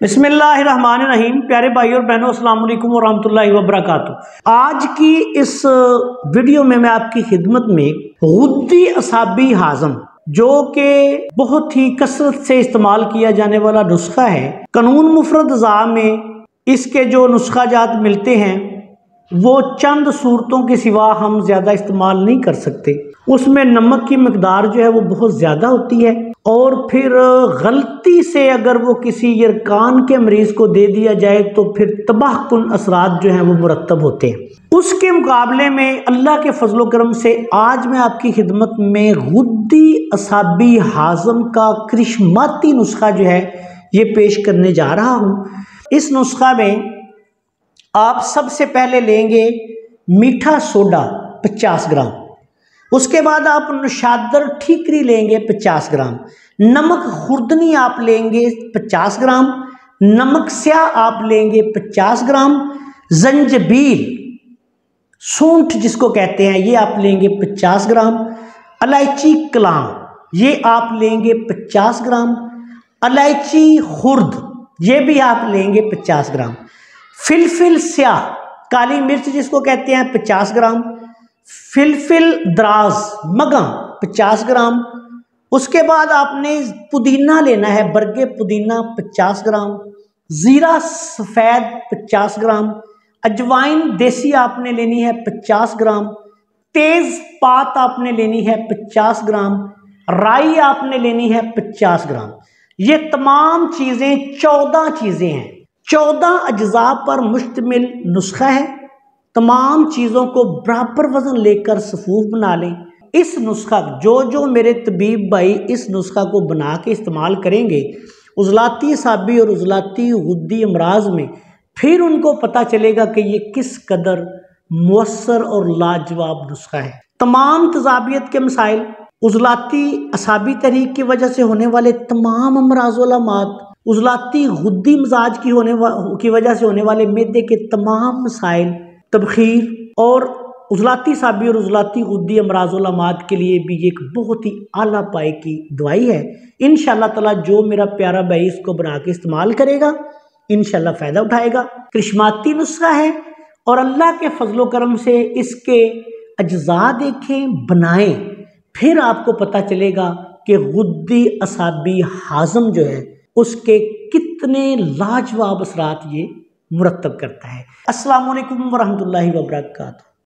बिस्मिल्लाहिर्रहमानिर्रहीम। प्यारे भाई और बहनों, अस्सलाम वालेकुम वरहमतुल्लाहि वबरकातुहू। आज की इस वीडियो में मैं आपकी खिदमत में गुद्दी असाबी हाज़म, जो कि बहुत ही कसरत से इस्तेमाल किया जाने वाला नुस्खा है, कानून मुफरद ज़ा में इसके जो नुस्खा जात मिलते हैं वो चंद सूरतों के सिवा हम ज़्यादा इस्तेमाल नहीं कर सकते। उसमें नमक की मकदार जो है वो बहुत ज़्यादा होती है और फिर गलती से अगर वो किसी यरकान के मरीज़ को दे दिया जाए तो फिर तबाहकुन असरात जो हैं वो मुरतब होते हैं। उसके मुकाबले में अल्लाह के फजलो करम से आज मैं आपकी खिदमत में गुद्दी असाबी हाज़म का करिश्माती नुस्खा जो है ये पेश करने जा रहा हूँ। इस नुस्खा में आप सबसे पहले लेंगे मीठा सोडा 50 ग्राम, उसके बाद आप नशादर ठीकरी लेंगे 50 ग्राम, नमक खुर्दनी आप लेंगे 50 ग्राम, नमक स्याह आप लेंगे 50 ग्राम, जंजबील सूंठ जिसको कहते हैं ये आप लेंगे 50 ग्राम, इलायची कलाम ये आप लेंगे 50 ग्राम, इलायची खुर्द ये भी आप लेंगे 50 ग्राम, फिलफिल स्याह काली मिर्च जिसको कहते हैं 50 ग्राम, फिलफिल दराज मगा 50 ग्राम। उसके बाद आपने पुदीना लेना है, बरगे पुदीना 50 ग्राम, ज़ीरा सफ़ेद 50 ग्राम, अजवाइन देसी आपने लेनी है 50 ग्राम, तेज़ पात आपने लेनी है 50 ग्राम, राई आपने लेनी है 50 ग्राम। ये तमाम चीज़ें 14 चीज़ें हैं, 14 अज्जा पर मुश्तमिल नुस्खा है। तमाम चीज़ों को बराबर वज़न लेकर सफूफ बना लें। इस नुस्खा जो मेरे तबीब भाई इस नुस्खा को बना के इस्तेमाल करेंगे उज़लाती असाबी और उज़लाती गुद्दी अमराज में, फिर उनको पता चलेगा कि ये किस कदर मुअस्सर और लाजवाब नुस्खा है। तमाम तजाबियत के मसाइल, उज़लाती असाबी तहरीक की वजह से होने वाले तमाम अमराज़-ओ-लामात, उज़लाती गुद्दी मिजाज की वजह से होने वाले मैदे के तमाम मसाइल, तबखीर और उज़लाती असाबी और उज़लाती गुद्दी अमराज़-ओ-लामात के लिए भी एक बहुत ही आला पाए की दवाई है। इंशाअल्लाह ताला जो मेरा प्यारा भाई इसको बना के इस्तेमाल करेगा इंशाअल्लाह फ़ायदा उठाएगा। करिश्माती नुस्खा है और अल्लाह के फजलो करम से इसके अज्जा देखें, बनाएं, फिर आपको पता चलेगा कि गुद्दी असाबी हाज़म जो है उसके कितने लाजवाब असरात ये मुरतब करता है। अस्सलाम वालेकुम वरहमतुल्लाहि वबरकातुहू।